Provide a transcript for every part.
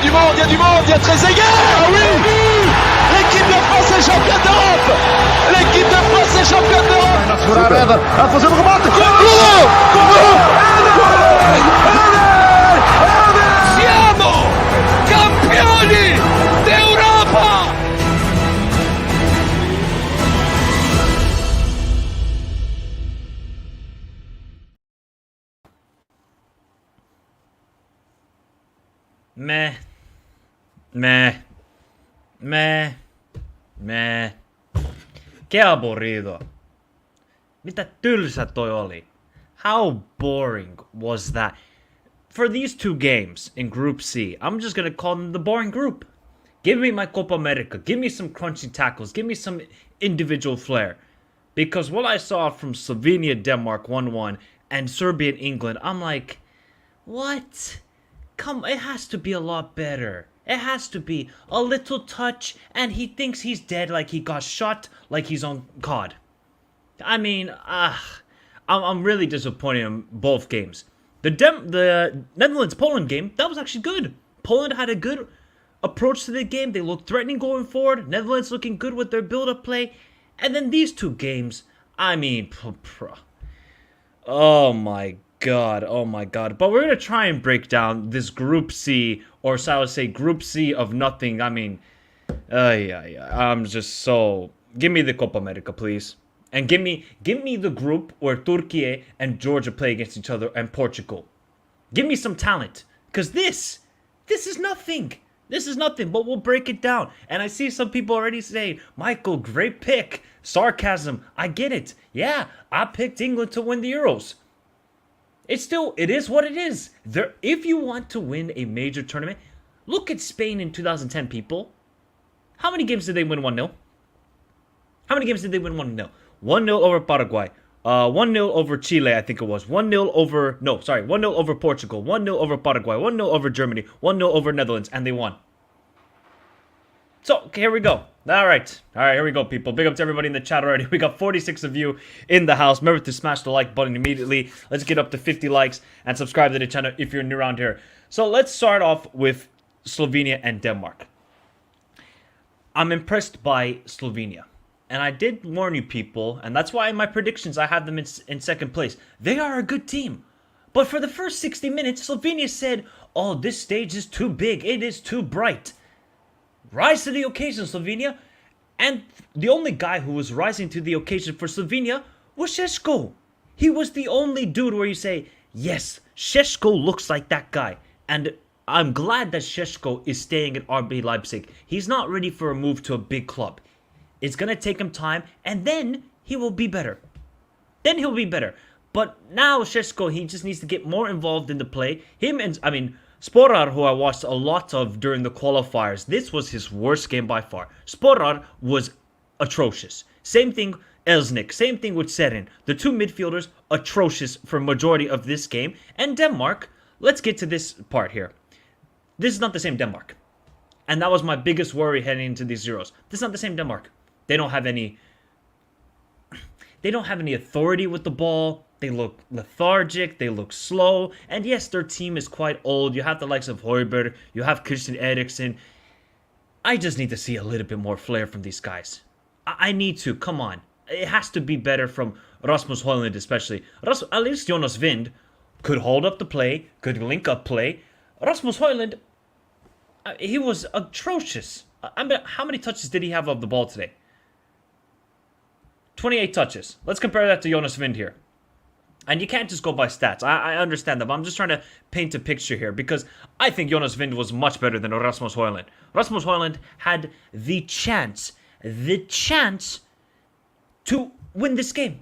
du monde, il y a du monde, il y a Trezeguet. Ah oui. L'équipe de France est championne d'Europe. L'équipe de France est championne d'Europe. A fazer o remate. Siamo campioni d'Europa. Meh. Meh. Meh. Meh. Qué aburrido. Mitä tylsä toi oli. How boring was that? For these two games in Group C, I'm just gonna call them the boring group. Give me my Copa America. Give me some crunchy tackles. Give me some individual flair. Because what I saw from Slovenia, Denmark 1-1 and Serbia and England, I'm like, what? Come, it has to be a lot better. It has to be a little touch, and he thinks he's dead, like he got shot, like he's on COD. I mean, I'm really disappointed in both games. The Netherlands-Poland game, that was actually good. Poland had a good approach to the game. They looked threatening going forward. Netherlands looking good with their build-up play. And then these two games, I mean, oh my god. But we're going to try and break down this Group C, or so I would say Group C of nothing. I mean, I'm just so... Give me the Copa America, please. And give me the group where Turkey and Georgia play against each other, and Portugal. Give me some talent. Because this is nothing. This is nothing, but we'll break it down. And I see some people already saying, Michael, great pick. Sarcasm, I get it. Yeah, I picked England to win the Euros. It is what it is. If you want to win a major tournament, look at Spain in 2010, people. How many games did they win 1-0? How many games did they win 1-0? 1-0 over Paraguay. 1-0 over Chile, I think it was. 1-0 over... No, sorry. 1-0 over Portugal. 1-0 over Paraguay. 1-0 over Germany. 1-0 over Netherlands. And they won. So, okay, here we go. All right, here we go, people. Big up to everybody in the chat already. We got 46 of you in the house. Remember to smash the like button immediately. Let's get up to 50 likes and subscribe to the channel if you're new around here. So let's start off with Slovenia and Denmark. I'm impressed by Slovenia. And I did warn you people, and that's why in my predictions I have them in second place. They are a good team. But for the first 60 minutes, Slovenia said, oh, this stage is too big. It is too bright. Rise to the occasion, Slovenia. And the only guy who was rising to the occasion for Slovenia was Šeško. He was the only dude where you say, yes, Šeško looks like that guy. And I'm glad that Šeško is staying at RB Leipzig. He's not ready for a move to a big club. It's going to take him time, and then he will be better. But now, Šeško, he just needs to get more involved in the play. Sporar, who I watched a lot of during the qualifiers, this was his worst game by far. Sporar was atrocious. Same thing, Elsnik. Same thing with Serin. The two midfielders, atrocious for majority of this game. And Denmark, let's get to this part here. This is not the same Denmark. And that was my biggest worry heading into these Euros. This is not the same Denmark. They don't have any authority with the ball. They look lethargic. They look slow. And yes, their team is quite old. You have the likes of Højbjerg. You have Christian Eriksen. I just need to see a little bit more flair from these guys. I need to. Come on. It has to be better from Rasmus Højlund especially. At least Jonas Wind could hold up the play. Could link up play. Rasmus Højlund, he was atrocious. I mean, how many touches did he have of the ball today? 28 touches. Let's compare that to Jonas Wind here. And you can't just go by stats. I understand that, but I'm just trying to paint a picture here because I think Jonas Wind was much better than Rasmus Højlund. Rasmus Højlund had the chance to win this game.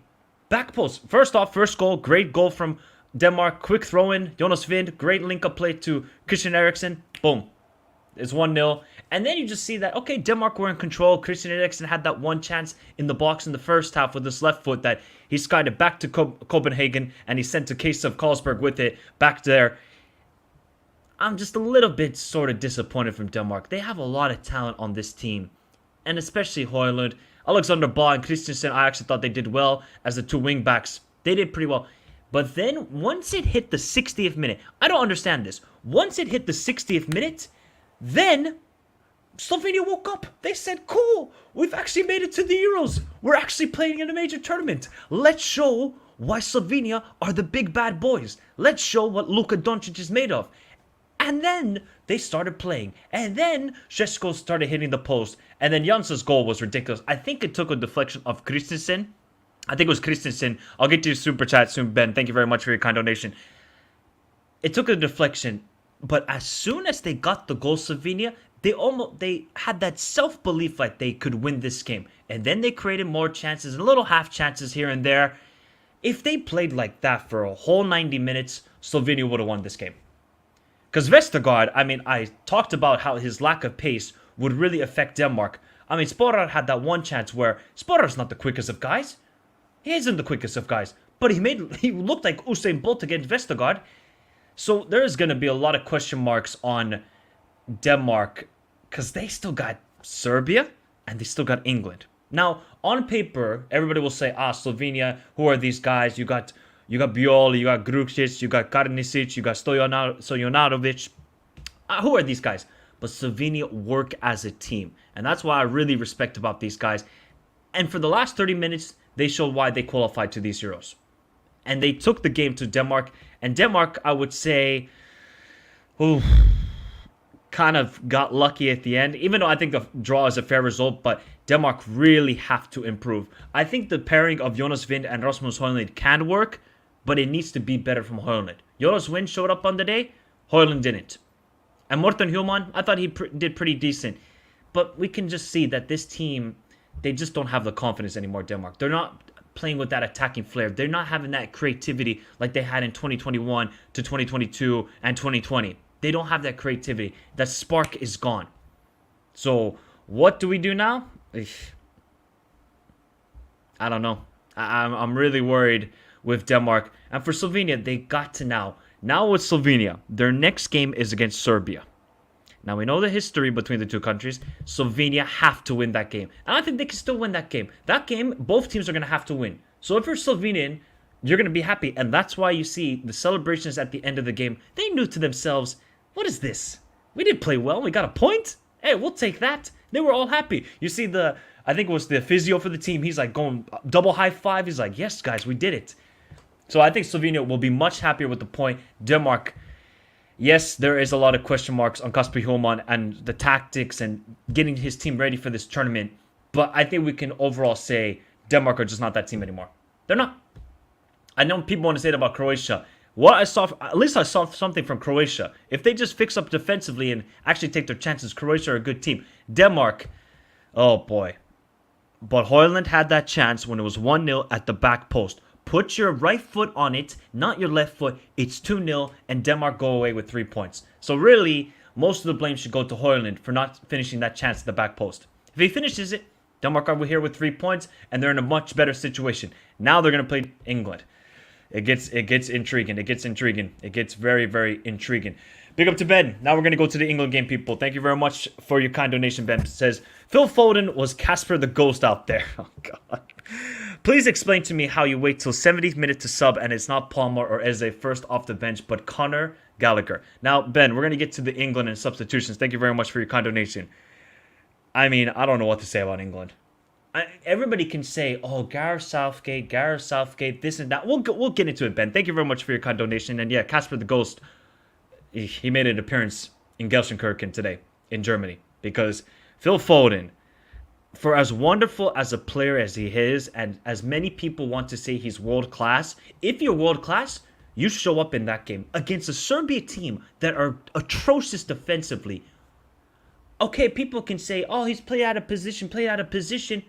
Back post. First off, first goal, great goal from Denmark. Quick throw-in. Jonas Wind, great link-up play to Christian Eriksen. Boom. It's 1-0. And then you just see that, okay, Denmark were in control. Christian Eriksen had that one chance in the box in the first half with his left foot that he skied it back to Copenhagen, and he sent to Case of Carlsberg with it back there. I'm just a little bit sort of disappointed from Denmark. They have a lot of talent on this team, and especially Højlund. Alexander Ball and Christensen, I actually thought they did well as the two wing backs. They did pretty well. But then, once it hit the 60th minute, I don't understand this. Once it hit the 60th minute, Then Slovenia woke up. They said, cool, we've actually made it to the Euros. We're actually playing in a major tournament. Let's show why Slovenia are the big bad boys. Let's show what Luka Doncic is made of. And then they started playing. And then Šeško started hitting the post. And then Jansa's goal was ridiculous. I think it took a deflection of Christensen. I think it was Christensen. I'll get to your super chat soon, Ben. Thank you very much for your kind donation. It took a deflection. But as soon as they got the goal, Slovenia, they had that self-belief like they could win this game. And then they created more chances, and little half chances here and there. If they played like that for a whole 90 minutes, Slovenia would have won this game. Because Vestergaard, I mean, I talked about how his lack of pace would really affect Denmark. I mean, Sporar had that one chance where Sporar's not the quickest of guys. He isn't the quickest of guys. But he looked like Usain Bolt against Vestergaard. So there's going to be a lot of question marks on Denmark because they still got Serbia and they still got England. Now, on paper, everybody will say, Slovenia, who are these guys? You got Biol, you got Grucic, you got Karnisic, you got Stojanovich. Who are these guys? But Slovenia work as a team. And that's why I really respect about these guys. And for the last 30 minutes, they showed why they qualified to these Euros. And they took the game to Denmark. And Denmark, I would say, kind of got lucky at the end. Even though I think the draw is a fair result, but Denmark really have to improve. I think the pairing of Jonas Wind and Rasmus Højlund can work, but it needs to be better from Højlund. Jonas Wind showed up on the day, Højlund didn't. And Morten Hjulmand, I thought he did pretty decent. But we can just see that this team, they just don't have the confidence anymore, Denmark. They're not playing with that attacking flair. They're not having that creativity like they had in 2021 to 2022 and 2020. They don't have that creativity. That spark is gone. So what do we do now? I don't know. I'm really worried with Denmark. And for Slovenia, they got to now. Now with Slovenia, their next game is against Serbia. Now we know the history between the two countries. Slovenia have to win that game. And I think they can still win that game. That game, both teams are going to have to win. So if you're Slovenian, you're going to be happy. And that's why you see the celebrations at the end of the game. They knew to themselves, what is this? We didn't play well. We got a point. Hey, we'll take that. They were all happy. You see I think it was the physio for the team. He's like going double high five. He's like, yes, guys, we did it. So I think Slovenia will be much happier with the point. Denmark, yes, there is a lot of question marks on Kasper Hjulmand and the tactics and getting his team ready for this tournament. But I think we can overall say Denmark are just not that team anymore. They're not. I know people want to say that about Croatia. At least I saw something from Croatia. If they just fix up defensively and actually take their chances, Croatia are a good team. Denmark, oh boy. But Højlund had that chance when it was 1-0 at the back post. Put your right foot on it, not your left foot. It's 2-0, and Denmark go away with 3 points. So really, most of the blame should go to Højlund for not finishing that chance at the back post. If he finishes it, Denmark are here with 3 points, and they're in a much better situation. Now they're going to play England. It gets intriguing. It gets intriguing. It gets very, very intriguing. Big up to Ben. Now we're going to go to the England game, people. Thank you very much for your kind donation, Ben. It says, Phil Foden was Casper the Ghost out there. Oh, God. Please explain to me how you wait till 70th minute to sub and it's not Palmer or Eze first off the bench, but Conor Gallagher. Now, Ben, we're going to get to the England and substitutions. Thank you very much for your kind donation. I mean, I don't know what to say about England. Everybody can say, oh, Gareth Southgate, this and that. We'll get into it, Ben. Thank you very much for your kind donation. And yeah, Casper the Ghost, he made an appearance in Gelsenkirchen today in Germany because Phil Foden, for as wonderful as a player as he is, and as many people want to say he's world class, if you're world class, you show up in that game against a Serbia team that are atrocious defensively. Okay, people can say, oh, he's played out of position.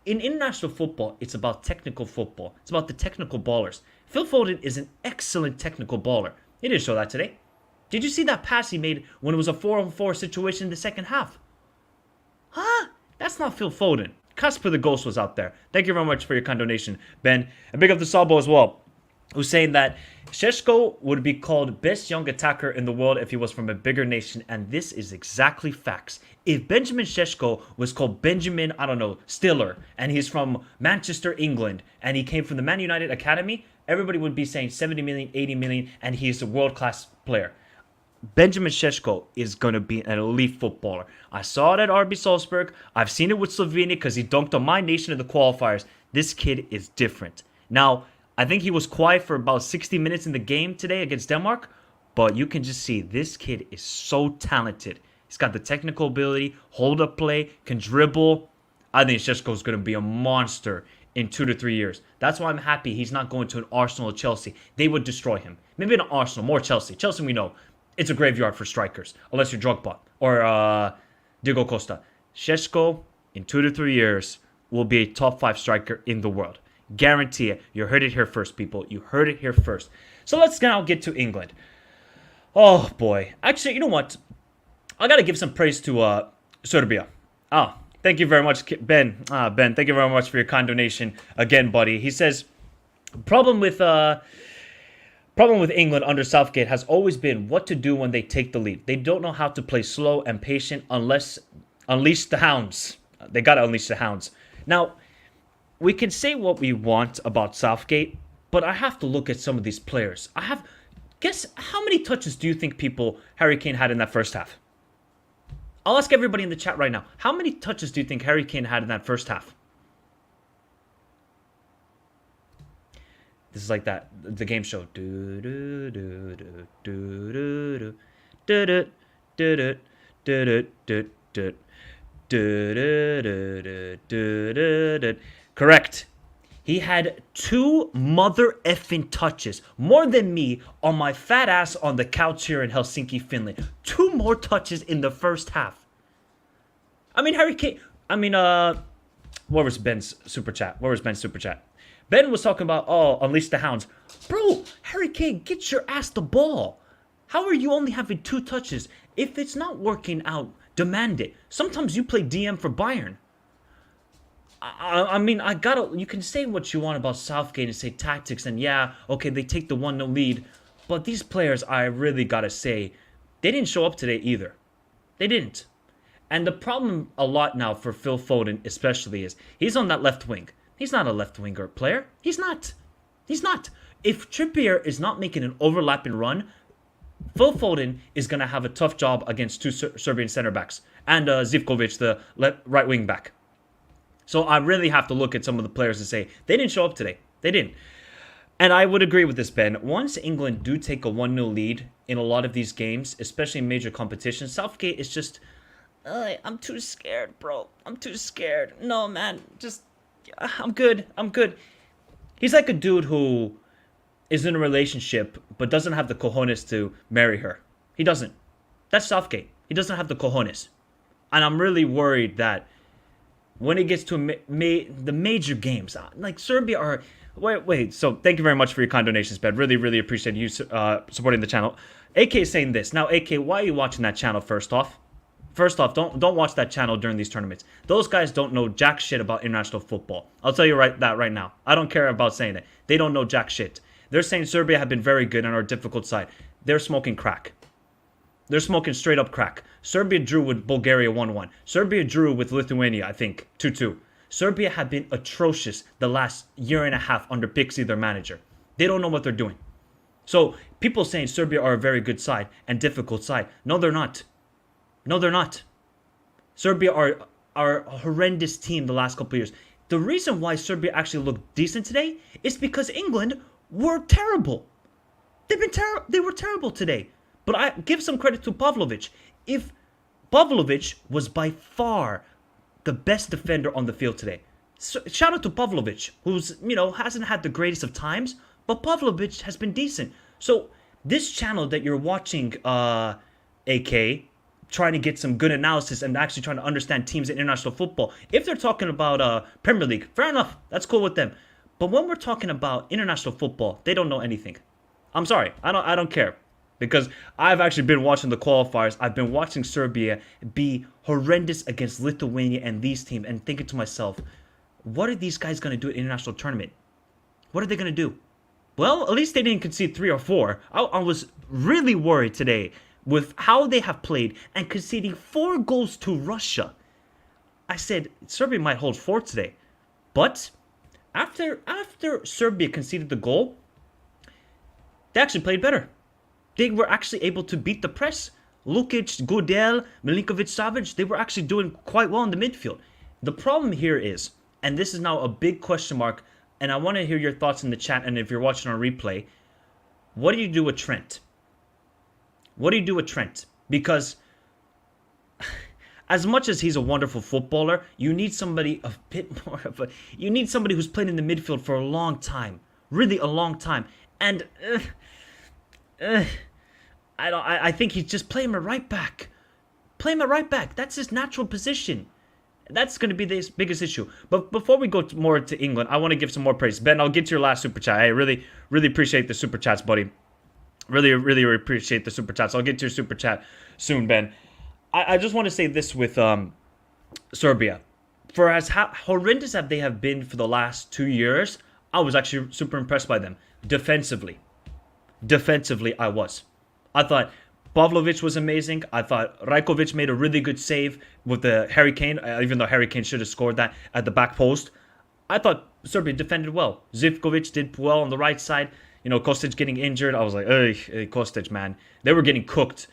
In international football, it's about technical football. It's about the technical ballers. Phil Foden is an excellent technical baller. He didn't show that today. Did you see that pass he made when it was a 4-on-4 situation in the second half? Huh? That's not Phil Foden. Casper the Ghost was out there. Thank you very much for your kind donation, Ben. And big up to Sabo as well, who's saying that Šeško would be called best young attacker in the world if he was from a bigger nation, and this is exactly facts. If Benjamin Šeško was called Benjamin, I don't know, Stiller, and he's from Manchester, England, and he came from the Man United Academy, everybody would be saying 70 million, 80 million, and he's a world-class player. Benjamin Šeško is going to be an elite footballer. I saw it at RB Salzburg. I've seen it with Slovenia because he dunked on my nation in the qualifiers. This kid is different. Now, I think he was quiet for about 60 minutes in the game today against Denmark, but you can just see this kid is so talented. He's got the technical ability, hold up play, can dribble. I think Šeško is going to be a monster in 2 to 3 years. That's why I'm happy he's not going to an Arsenal or Chelsea. They would destroy him. Maybe not Arsenal, more Chelsea. Chelsea, we know, it's a graveyard for strikers, unless you're Drogba or Diego Costa. Šeško, in 2 to 3 years, will be a top 5 striker in the world. Guarantee it. You heard it here first, people. You heard it here first. So let's now get to England. Oh, boy. Actually, you know what? I got to give some praise to Serbia. Thank you very much, Ben. Ben, thank you very much for your kind donation again, buddy. He says, problem with England under Southgate has always been what to do when they take the lead. They don't know how to play slow and patient unless unleash the hounds. They got to unleash the hounds. Now, we can say what we want about Southgate, but I have to look at some of these players. Guess how many touches do you think Harry Kane had in that first half? I'll ask everybody in the chat right now. How many touches do you think Harry Kane had in that first half? This is like that, the game show. Correct. He had 2 mother effing touches, more than me, on my fat ass on the couch here in Helsinki, Finland. 2 more touches in the first half. I mean, Harry Kane. I mean, where was Ben's super chat? Ben was talking about, unleash the hounds. Bro, Harry Kane, get your ass the ball. How are you only having 2 touches? If it's not working out, demand it. Sometimes you play DM for Bayern. I mean, you can say what you want about Southgate and say tactics, and yeah, okay, they take the 1-0 lead, but these players, I really gotta say, they didn't show up today either. They didn't. And the problem a lot now for Phil Foden especially is, he's on that left wing. He's not a left winger player. He's not. If Trippier is not making an overlapping run, Phil Foden is going to have a tough job against 2 Serbian center backs and Zivkovic, the right wing back. So I really have to look at some of the players and say, they didn't show up today. They didn't. And I would agree with this, Ben. Once England do take a 1-0 lead in a lot of these games, especially in major competitions, Southgate is just, I'm too scared, bro. I'm too scared. No, man. I'm good. He's like a dude who is in a relationship but doesn't have the cojones to marry her. He doesn't. That's Southgate. He doesn't have the cojones. And I'm really worried that when it gets to the major games, like Serbia are... Wait. So thank you very much for your kind donations, Ben. Really, really appreciate you supporting the channel. AK is saying this. Now, AK, why are you watching that channel first off? First off, don't watch that channel during these tournaments. Those guys don't know jack shit about international football. I'll tell you that right now. I don't care about saying it. They don't know jack shit. They're saying Serbia have been very good on our difficult side. They're smoking crack. They're smoking straight up crack. Serbia drew with Bulgaria 1-1. Serbia drew with Lithuania, I think, 2-2. Serbia have been atrocious the last year and a half under Pixie, their manager. They don't know what they're doing. So people saying Serbia are a very good side and difficult side. No, they're not. No, they're not. Serbia are a horrendous team the last couple of years. The reason why Serbia actually looked decent today is because England were terrible. They were terrible today. But I give some credit to Pavlovic. If Pavlovic was by far the best defender on the field today. So, shout out to Pavlovic, who's, hasn't had the greatest of times, but Pavlovic has been decent. So this channel that you're watching, AK, trying to get some good analysis and actually trying to understand teams in international football. If they're talking about Premier League, fair enough. That's cool with them. But when we're talking about international football, they don't know anything. I'm sorry. I don't care. Because I've actually been watching the qualifiers. I've been watching Serbia be horrendous against Lithuania and these teams and thinking to myself, what are these guys going to do at international tournament? What are they going to do? Well, at least they didn't concede 3 or 4. I was really worried today with how they have played and conceding 4 goals to Russia. I said Serbia might hold 4 today. But after Serbia conceded the goal, they actually played better. they were actually able to beat the press. Lukic, Godel, Milinkovic, Savic, they were actually doing quite well in the midfield. The problem here is, and this is now a big question mark, and I want to hear your thoughts in the chat, and if you're watching on replay, what do you do with Trent? What do you do with Trent? Because as much as he's a wonderful footballer, you need somebody a bit more of a... You need somebody who's played in the midfield for a long time. Really a long time. And... I think he's just playing him at right back. Play him at right back. That's his natural position. That's going to be the biggest issue. But before we go more to England, I want to give some more praise. Ben, I'll get to your last super chat. I really appreciate the super chats, buddy. Really appreciate the super chats. I'll get to your super chat soon, Ben. I just want to say this with Serbia. For as horrendous as they have been for the last 2 years, I was actually super impressed by them. Defensively, I was. I thought Pavlovic was amazing. I thought Rajkovic made a really good save with the Harry Kane, even though Harry Kane should have scored that at the back post. I thought Serbia defended well. Zivkovic did well on the right side. You know, Kostic getting injured. I was like, hey, Kostic, man. They were getting cooked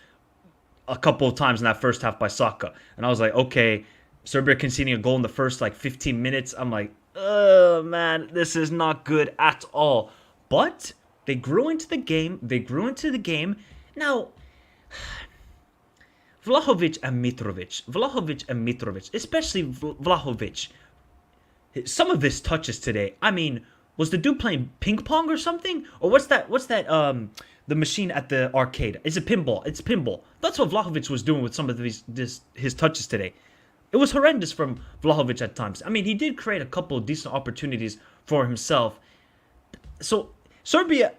a couple of times in that first half by Saka. And I was like, okay, Serbia conceding a goal in the first, 15 minutes. I'm like, oh, man, this is not good at all. But they grew into the game. Now, Vlahovic and Mitrovic, especially Vlahovic. Some of his touches today, I mean, was the dude playing ping pong or something? Or what's that, the machine at the arcade? It's pinball. That's what Vlahovic was doing with some of his touches today. It was horrendous from Vlahovic at times. I mean, he did create a couple of decent opportunities for himself. So, Serbia,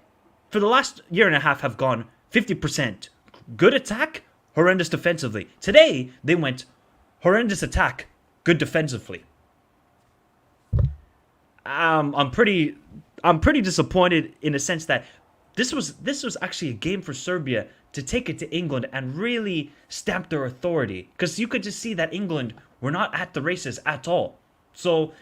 for the last year and a half, have gone 50%. Good attack, horrendous defensively. Today, they went horrendous attack, good defensively. I'm pretty disappointed in a sense that this was actually a game for Serbia to take it to England and really stamp their authority, because you could just see that England were not at the races at all. So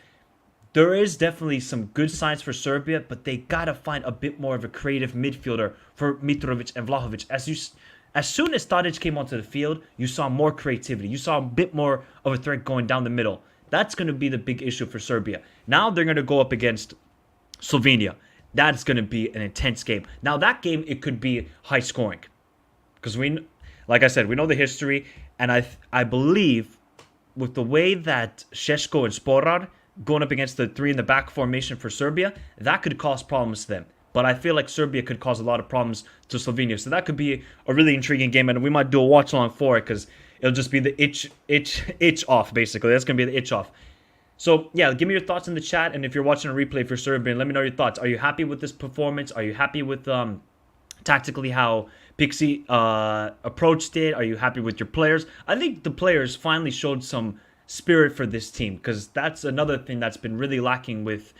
there is definitely some good signs for Serbia, but they gotta find a bit more of a creative midfielder for Mitrovic and Vlahovic. As soon as Tadic came onto the field, you saw more creativity. You saw a bit more of a threat going down the middle. That's going to be the big issue for Serbia. Now they're going to go up against Slovenia. That's going to be an intense game. Now that game, it could be high scoring, because like I said, we know the history, and I believe with the way that Šeško and Sporar going up against the three in the back formation for Serbia, that could cause problems to them. But I feel like Serbia could cause a lot of problems to Slovenia. So that could be a really intriguing game, and we might do a watch along for it, because it'll just be the itch off, basically. That's going to be the itch off. So, yeah, give me your thoughts in the chat, and if you're watching a replay for Serbia, let me know your thoughts. Are you happy with this performance? Are you happy with tactically how Pixie approached it? Are you happy with your players? I think the players finally showed some spirit for this team, because that's another thing that's been really lacking with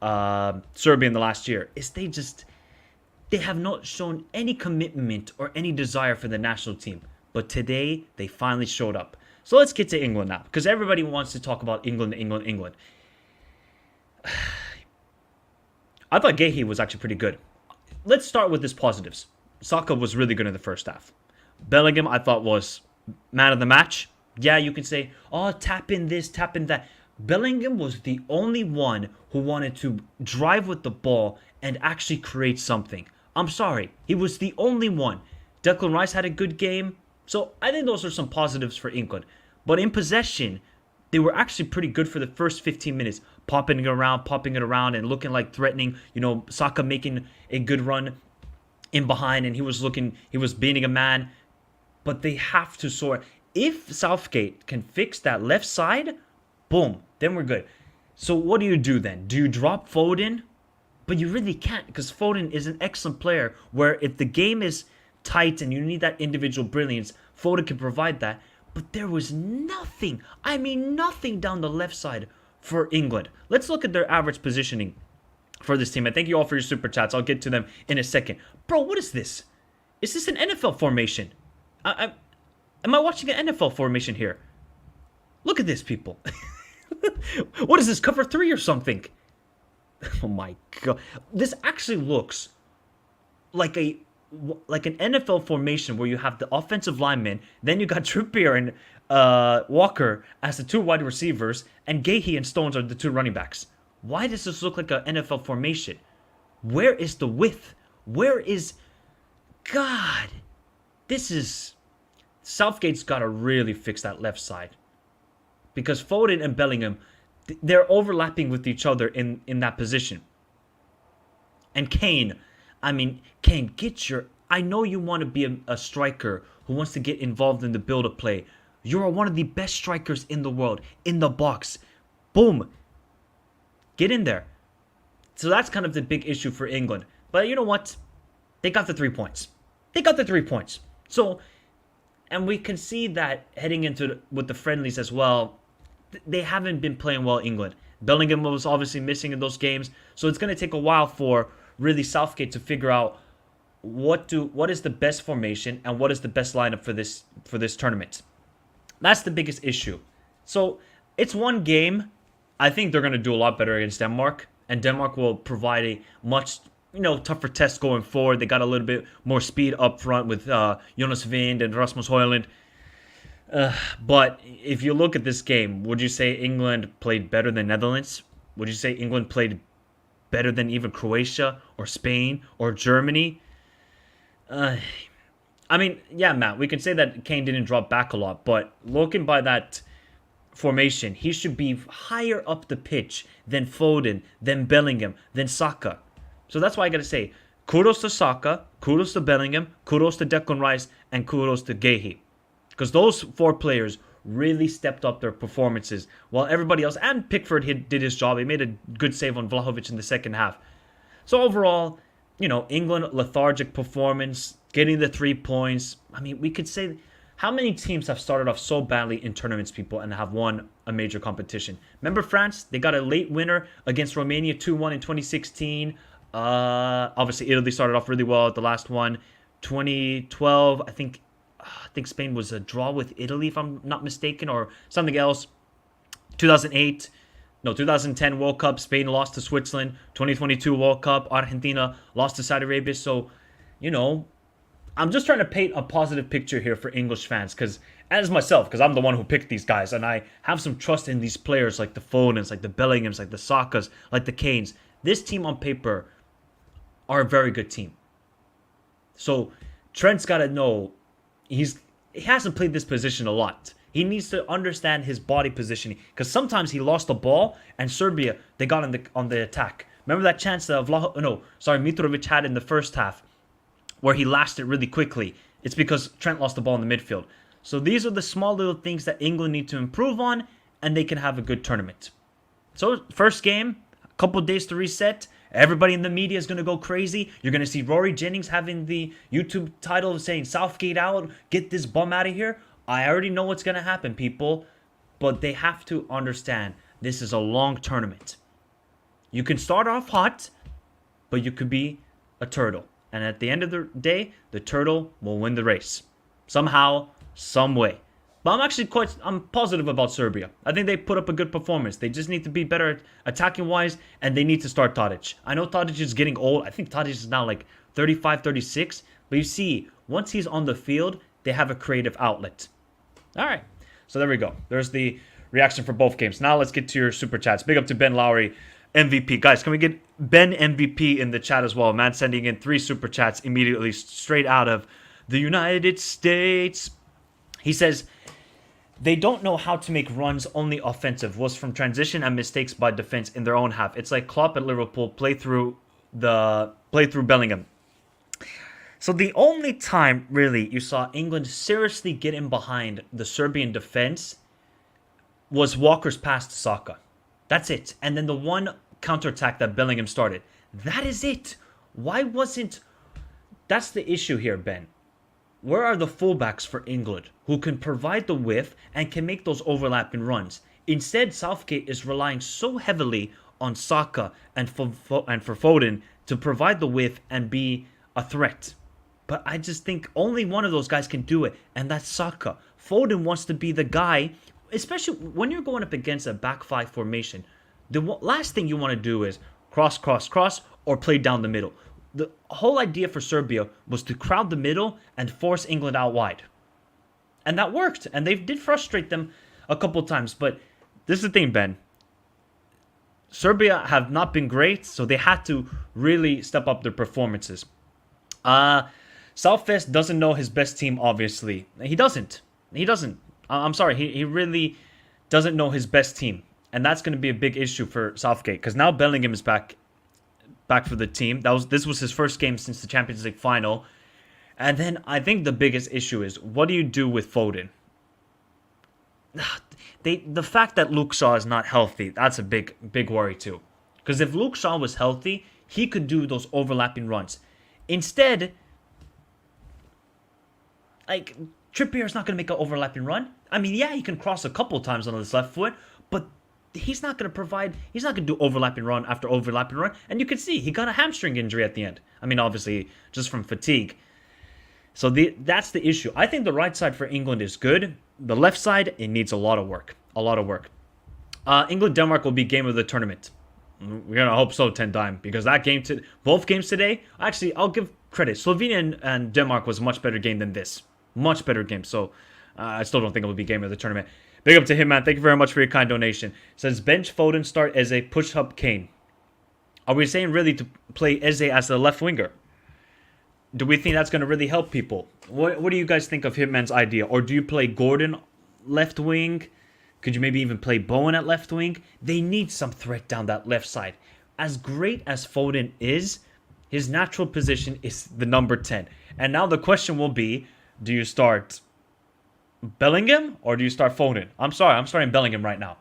Serbia in the last year, is they have not shown any commitment or any desire for the national team. But today, they finally showed up. So let's get to England now, because everybody wants to talk about England. I thought Gehi was actually pretty good. Let's start with his positives. Saka was really good in the first half. Bellingham, I thought, was man of the match. Yeah, you can say, oh, tap in this, tap in that. Bellingham was the only one who wanted to drive with the ball and actually create something. I'm sorry, he was the only one. Declan Rice had a good game. So I think those are some positives for England. But in possession, they were actually pretty good for the first 15 minutes. Popping it around and looking like threatening. You know, Saka making a good run in behind, and he was beating a man. But they have to sort. If Southgate can fix that left side, boom, then we're good. So what do you do then? Do you drop Foden? But you really can't, because Foden is an excellent player, where if the game is tight and you need that individual brilliance, Foden can provide that. But there was nothing, nothing down the left side for England. Let's look at their average positioning for this team. And thank you all for your super chats. I'll get to them in a second. Bro, what is this? Is this an NFL formation? Am I watching an NFL formation here? Look at this, people. What is this, cover 3 or something? Oh my god. This actually looks like a like an NFL formation where you have the offensive linemen, then you got Trippier and Walker as the two wide receivers, and Gahey and Stones are the two running backs. Why does this look like an NFL formation? Where is the width? Where is... God, this is... Southgate's got to really fix that left side. Because Foden and Bellingham, they're overlapping with each other in that position. And Kane, Kane, get your... I know you want to be a striker who wants to get involved in the build-up play. You're one of the best strikers in the world. In the box. Boom. Get in there. So that's kind of the big issue for England. But you know what? They got the 3 points. They got the 3 points. So, and we can see that heading into with the friendlies as well, they haven't been playing well, England. Bellingham was obviously missing in those games. So it's going to take a while for really Southgate to figure out what is the best formation and what is the best lineup for this tournament. That's the biggest issue. So it's one game. I think they're going to do a lot better against Denmark, and Denmark will provide a much tougher test going forward. They got a little bit more speed up front with Jonas Vind and Rasmus Højlund. But if you look at this game, would you say England played better than Netherlands? Would you say England played better than even Croatia or Spain or Germany? Yeah, Matt, we can say that Kane didn't drop back a lot, but looking by that formation, he should be higher up the pitch than Foden, than Bellingham, than Saka. So that's why I got to say, kudos to Saka, kudos to Bellingham, kudos to Declan Rice, and kudos to Gahey. Because those 4 players really stepped up their performances, while everybody else, and Pickford did his job. He made a good save on Vlahovic in the second half. So overall, England, lethargic performance, getting the 3 points. We could say, how many teams have started off so badly in tournaments, people, and have won a major competition? Remember France? They got a late winner against Romania 2-1 in 2016. Obviously, Italy started off really well at the last one. 2012, I think Spain was a draw with Italy, if I'm not mistaken, or something else. 2010 World Cup, Spain lost to Switzerland. 2022 World Cup, Argentina lost to Saudi Arabia. So, I'm just trying to paint a positive picture here for English fans, because I'm the one who picked these guys, and I have some trust in these players like the Fodens, like the Bellinghams, like the Sakas, like the Kanes. This team on paper are a very good team. So Trent's got to know he hasn't played this position a lot. He needs to understand his body positioning, because sometimes he lost the ball and Serbia, they got on the attack. Remember that chance that Mitrovic had in the first half where he lashed it really quickly? It's because Trent lost the ball in the midfield. So these are the small little things that England need to improve on, and they can have a good tournament. So first game, a couple days to reset. Everybody in the media is going to go crazy. You're going to see Rory Jennings having the YouTube title saying, Southgate out, get this bum out of here. I already know what's going to happen, people. But they have to understand this is a long tournament. You can start off hot, but you could be a turtle. And at the end of the day, the turtle will win the race. Somehow, some way. But I'm positive about Serbia. I think they put up a good performance. They just need to be better attacking-wise, and they need to start Tadic. I know Tadic is getting old. I think Tadic is now like 35, 36. But you see, once he's on the field, they have a creative outlet. All right. So there we go. There's the reaction for both games. Now let's get to your super chats. Big up to Ben Lowry, MVP. Guys, can we get Ben MVP in the chat as well? Man sending in 3 super chats immediately straight out of the United States. He says, they don't know how to make runs only offensive. Was from transition and mistakes by defense in their own half. It's like Klopp at Liverpool play through Bellingham. So the only time really you saw England seriously get in behind the Serbian defense was Walker's pass to Saka. That's it. And then the one counterattack that Bellingham started. That is it. Why wasn't... That's the issue here, Ben. Where are the fullbacks for England who can provide the width and can make those overlapping runs? Instead, Southgate is relying so heavily on Saka and for Foden to provide the width and be a threat. But I just think only one of those guys can do it, and that's Saka. Foden wants to be the guy, especially when you're going up against a back 5 formation. The last thing you want to do is cross, or play down the middle. The whole idea for Serbia was to crowd the middle and force England out wide. And that worked. And they did frustrate them a couple times. But this is the thing, Ben. Serbia have not been great, so they had to really step up their performances. Southgate doesn't know his best team, obviously. He doesn't. I'm sorry. He really doesn't know his best team. And that's going to be a big issue for Southgate. Because now Bellingham is back for the team. This was his first game since the Champions League final. And then I think the biggest issue is, what do you do with Foden? The fact that Luke Shaw is not healthy, that's a big worry too. Because if Luke Shaw was healthy, he could do those overlapping runs. Instead, like, Trippier's not going to make an overlapping run. I mean, yeah, he can cross a couple times on his left foot, but he's not going to do overlapping run after overlapping run. And you can see, he got a hamstring injury at the end. I mean, obviously, just from fatigue. So that's the issue. I think the right side for England is good. The left side, it needs a lot of work. England-Denmark will be game of the tournament. We're going to hope so, 10 Dime, because that game, both games today, actually, I'll give credit. Slovenia and Denmark was a much better game than this. Much better game. So I still don't think it will be game of the tournament. Big up to him, man. Thank you very much for your kind donation. Says, bench Foden, start Eze, push up Kane. Are we saying really to play Eze as the left winger? Do we think that's going to really help people? What do you guys think of Hitman's idea? Or do you play Gordon left wing? Could you maybe even play Bowen at left wing? They need some threat down that left side. As great as Foden is, his natural position is the number 10. And now the question will be, do you start Bellingham or do you start Foden? I'm sorry, I'm starting Bellingham right now.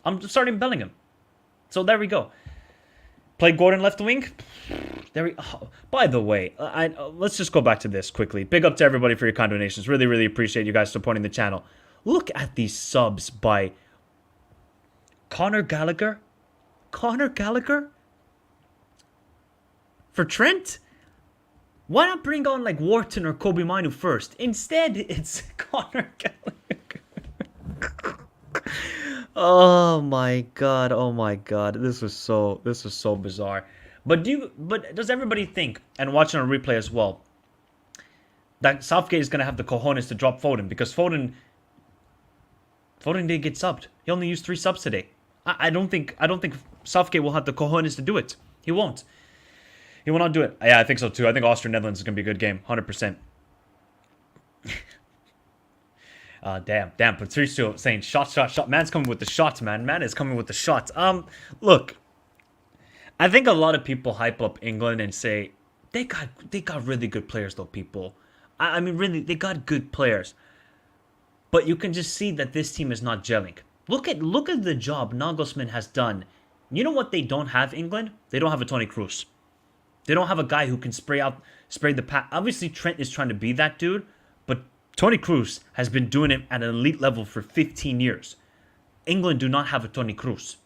I'm starting Bellingham. So there we go. Play Gordon left wing. By the way, let's just go back to this quickly. Big up to everybody for your kind donations. Really, really appreciate you guys supporting the channel. Look at these subs by Conor Gallagher. Conor Gallagher? For Trent? Why not bring on like Wharton or Kobe Minu first? Instead, it's Conor Gallagher. Oh my god. This was so bizarre. But does everybody think, and watching on replay as well, that Southgate is gonna have the cojones to drop Foden? Because Foden did get subbed. He only used 3 subs today. I don't think Southgate will have the cojones to do it. He won't. He will not do it. Yeah, I think so too. I think Austria-Netherlands is gonna be a good game, 100%. Damn. Patricio saying shot. Man's coming with the shots, man. Man is coming with the shots. Look, I think a lot of people hype up England and say they got really good players though, people. I mean, really, they got good players. But you can just see that this team is not gelling. Look at the job Nagelsmann has done. You know what they don't have, England? They don't have a Toni Kroos. They don't have a guy who can spray the pass. Obviously, Trent is trying to be that dude, but Toni Kroos has been doing it at an elite level for 15 years. England do not have a Toni Kroos.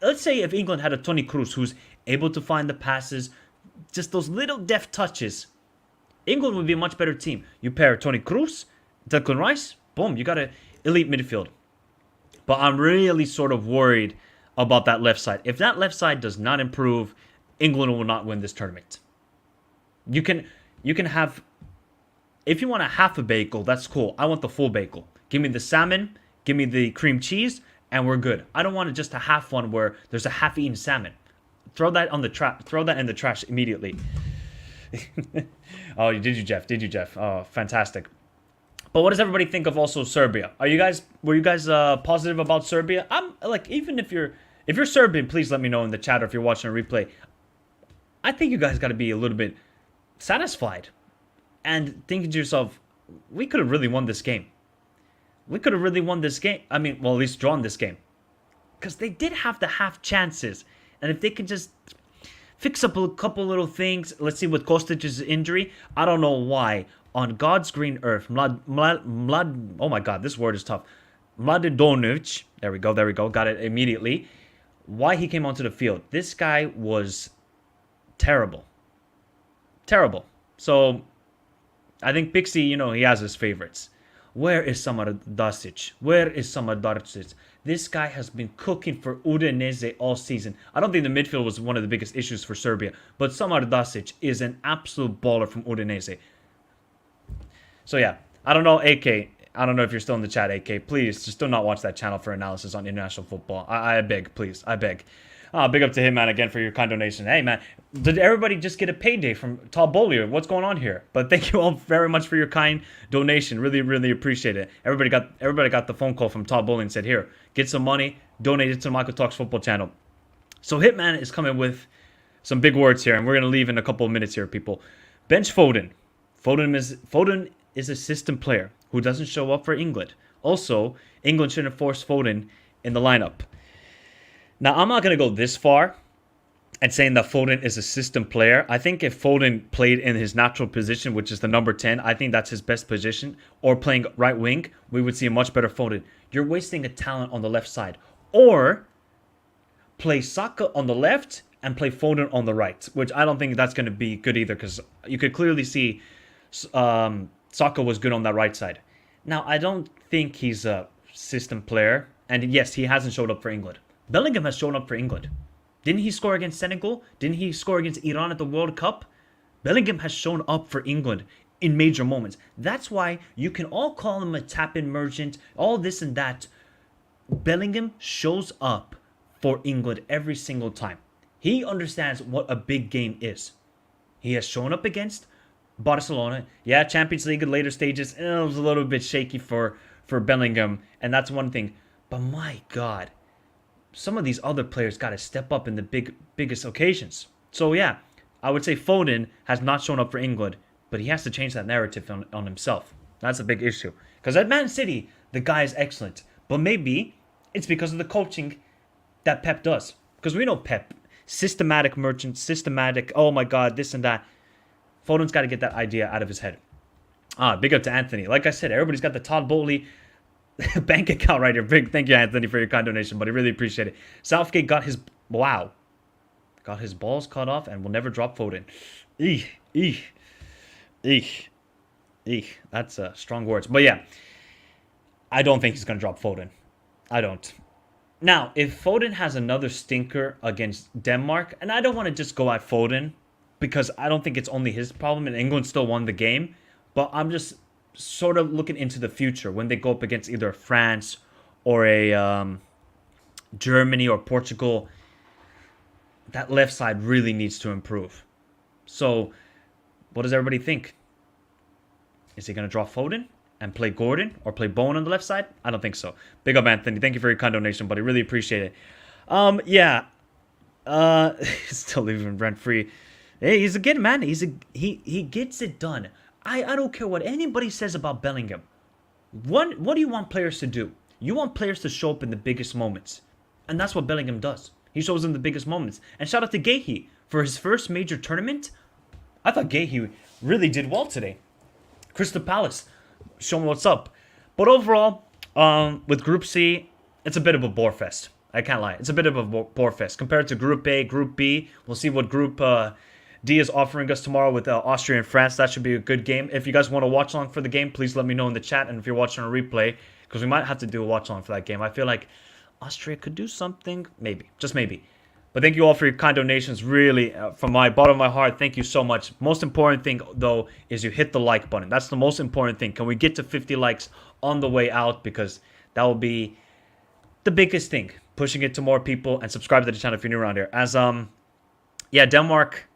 Let's say if England had a Toni Kroos who's able to find the passes, just those little deft touches, England would be a much better team. You pair Toni Kroos, Declan Rice, boom, you got an elite midfield. But I'm really sort of worried about that left side. If that left side does not improve, England will not win this tournament. You can have, if you want a half a bagel, that's cool. I want the full bagel. Give me the salmon, give me the cream cheese, and we're good. I don't want just a half one where there's a half-eaten salmon. Throw that in the trash immediately. Oh, did you, Jeff? Oh, fantastic. But what does everybody think of also Serbia? Were you guys positive about Serbia? I'm like, even if you're Serbian, please let me know in the chat, or if you're watching a replay. I think you guys got to be a little bit satisfied and thinking to yourself, we could have really won this game. I mean, well, at least drawn this game. Because they did have the half chances. And if they could just fix up a couple little things. Let's see, with Kostic's injury, I don't know why. On God's green earth, oh my God, this word is tough. Mladenovic, there we go, got it immediately. Why he came onto the field. This guy was terrible. So, I think Pixie, he has his favorites. Where is Samar Dasic? Where is Samar Dasic? This guy has been cooking for Udinese all season. I don't think the midfield was one of the biggest issues for Serbia, but Samar Dasic is an absolute baller from Udinese. So yeah, I don't know, AK. I don't know if you're still in the chat, AK. Please, just do not watch that channel for analysis on international football. I beg, please. I beg. Big up to him, man, again, for your kind donation. Hey, man, did everybody just get a payday from Todd Bollier? What's going on here? But thank you all very much for your kind donation. Really, really appreciate it. Everybody got the phone call from Todd Bollier and said, here, get some money, donate it to the Michael Talks Football channel. So Hitman is coming with some big words here, and we're going to leave in a couple of minutes here, people. Bench Foden. Foden is a system player who doesn't show up for England. Also, England shouldn't force Foden in the lineup. Now, I'm not going to go this far and saying that Foden is a system player. I think if Foden played in his natural position, which is the number 10, I think that's his best position, or playing right wing, we would see a much better Foden. You're wasting a talent on the left side. Or play Saka on the left and play Foden on the right, which I don't think that's going to be good either, because you could clearly see Saka was good on that right side. Now, I don't think he's a system player, and yes, he hasn't showed up for England. Bellingham has shown up for England. Didn't he score against Senegal? Didn't he score against Iran at the World Cup? Bellingham has shown up for England in major moments. That's why you can all call him a tap-in merchant, all this and that. Bellingham shows up for England every single time. He understands what a big game is. He has shown up against Barcelona. Yeah, Champions League in later stages, it was a little bit shaky for Bellingham, and that's one thing. But my God, some of these other players got to step up in the biggest occasions. So yeah, I would say Foden has not shown up for England, but he has to change that narrative on himself. That's a big issue. Because at Man City, the guy is excellent. But maybe it's because of the coaching that Pep does. Because we know Pep, systematic merchant, systematic, oh my God, this and that. Foden's got to get that idea out of his head. Big up to Anthony. Like I said, everybody's got the Todd Bowley bank account right here. Big thank you, Anthony, for your kind donation, but I really appreciate it. Southgate got his balls cut off and will never drop Foden. That's strong words. But yeah, I don't think he's going to drop Foden. I don't. Now, if Foden has another stinker against Denmark, and I don't want to just go at Foden because I don't think it's only his problem and England still won the game, but I'm just sort of looking into the future when they go up against either France or a Germany or Portugal. That left side really needs to improve. So, what does everybody think? Is he going to draw Foden and play Gordon or play Bowen on the left side? I don't think so. Big up, Anthony. Thank you for your kind donation, buddy. Really appreciate it. Yeah. Still living rent free. Hey, he's a good man. He gets it done. I don't care what anybody says about Bellingham. What do you want players to do? You want players to show up in the biggest moments. And that's what Bellingham does. He shows in the biggest moments. And shout out to Gahey for his first major tournament. I thought Gahey really did well today. Crystal Palace, showing what's up. But overall, with Group C, it's a bit of a bore fest. I can't lie. It's a bit of a bore fest. Compared to Group A, Group B, we'll see what Group D is offering us tomorrow with Austria and France. That should be a good game. If you guys want to watch along for the game, please let me know in the chat. And if you're watching a replay, because we might have to do a watch along for that game. I feel like Austria could do something. Maybe. Just maybe. But thank you all for your kind donations. Really, from my bottom of my heart, thank you so much. Most important thing, though, is you hit the like button. That's the most important thing. Can we get to 50 likes on the way out? Because that will be the biggest thing. Pushing it to more people. And subscribe to the channel if you're new around here. As, yeah, Denmark...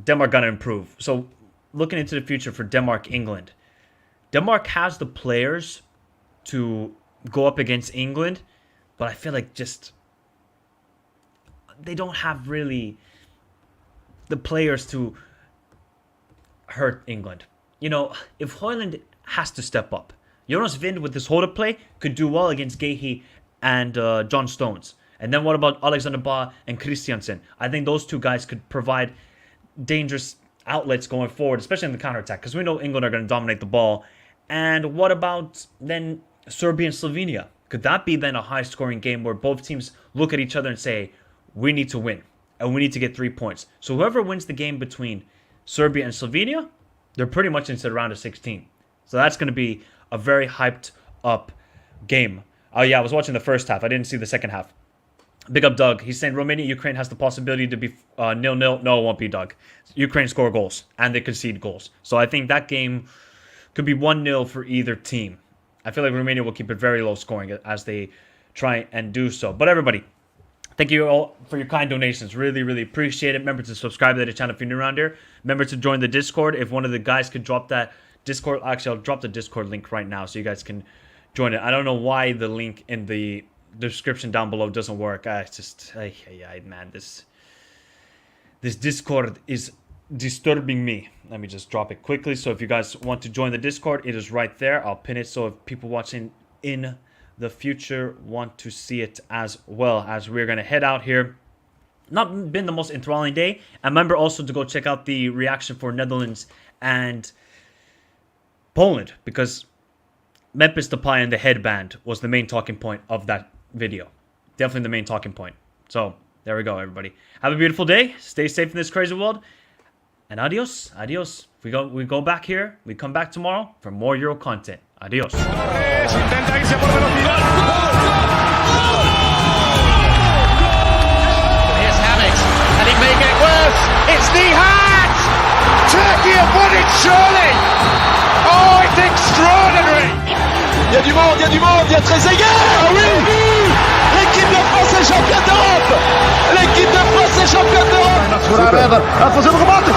Denmark got to improve. So, looking into the future for Denmark, England. Denmark has the players to go up against England, but I feel like just they don't have really the players to hurt England. You know, if Højlund has to step up, Jonas Vind with his hold-up play could do well against Gahey and John Stones. And then what about Alexander Ba and Christiansen? I think those two guys could provide dangerous outlets going forward, especially in the counterattack, because we know England are going to dominate the ball. And what about then Serbia and Slovenia? Could that be then a high-scoring game where both teams look at each other and say, we need to win, and we need to get 3 points? So whoever wins the game between Serbia and Slovenia, they're pretty much into the round of 16. So that's going to be a very hyped up game. Oh yeah, I was watching the first half. I didn't see the second half. Big up Doug. He's saying Romania, Ukraine has the possibility to be 0-0. No, it won't be, Doug. Ukraine score goals and they concede goals. So I think that game could be 1-0 for either team. I feel like Romania will keep it very low scoring as they try and do so. But everybody, thank you all for your kind donations. Really, really appreciate it. Remember to subscribe to the channel if you're new around here. Remember to join the Discord. If one of the guys could drop that Discord, actually, I'll drop the Discord link right now so you guys can join it. I don't know why the link in the description down below doesn't work. It's just, man, this Discord is disturbing me. Let me just drop it quickly. So if you guys want to join the Discord, it is right there. I'll pin it so if people watching in the future want to see it as well, as we're going to head out here. Not been the most enthralling day. And remember also to go check out the reaction for Netherlands and Poland, because Memphis Depay and the headband was the main talking point of that video. Definitely the main talking point. So there we go, everybody. Have a beautiful day. Stay safe in this crazy world. And adios. Adios. We go back here. We come back tomorrow for more Euro content. Adios. Intenta irse por velocidad. Here's Hammett, and it may get worse. It's the hat! Turkey have won it, surely! Oh, it's extraordinary! Il y a du monde, il y a du monde, il y a Trezeguet! Ah oui! L'équipe de France est championne d'Europe! L'équipe de France est championne d'Europe! Gaat voor haar verder. Gaat voor zijn remate.